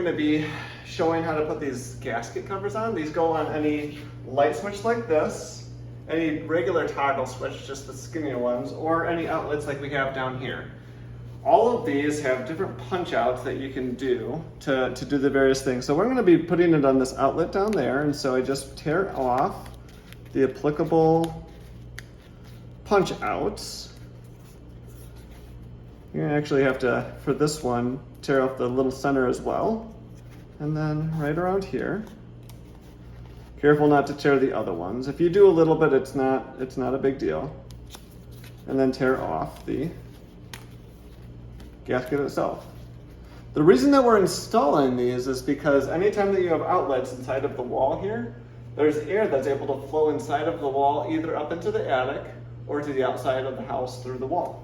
going to be showing how to put these gasket covers on. These go on any light switch like this, any regular toggle switch, just the skinnier ones, or any outlets like we have down here. All of these have different punch outs that you can do to do the various things. So we're going to be putting it on this outlet down there, and so I just tear off the applicable punch outs. You're going to actually have to, for this one, tear off the little center as well. And then right around here. Careful not to tear the other ones. If you do a little bit, it's not a big deal. And then tear off the gasket itself. The reason that we're installing these is because anytime that you have outlets inside of the wall here, there's air that's able to flow inside of the wall, either up into the attic or to the outside of the house through the wall.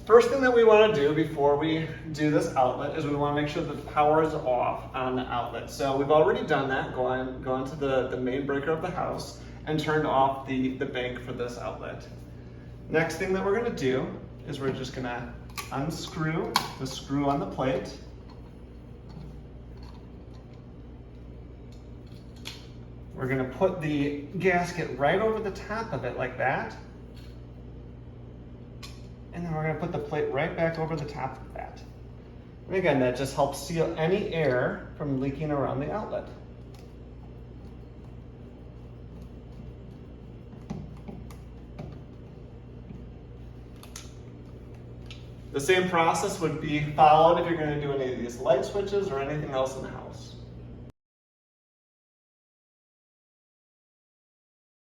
First thing that we want to do before we do this outlet is we want to make sure that the power is off on the outlet. So we've already done that, gone to the main breaker of the house and turned off the bank for this outlet. Next thing that we're going to do is we're just going to unscrew the screw on the plate. We're going to put the gasket right over the top of it like that. And then we're going to put the plate right back over the top of that. And again, that just helps seal any air from leaking around the outlet. The same process would be followed if you're going to do any of these light switches or anything else in the house.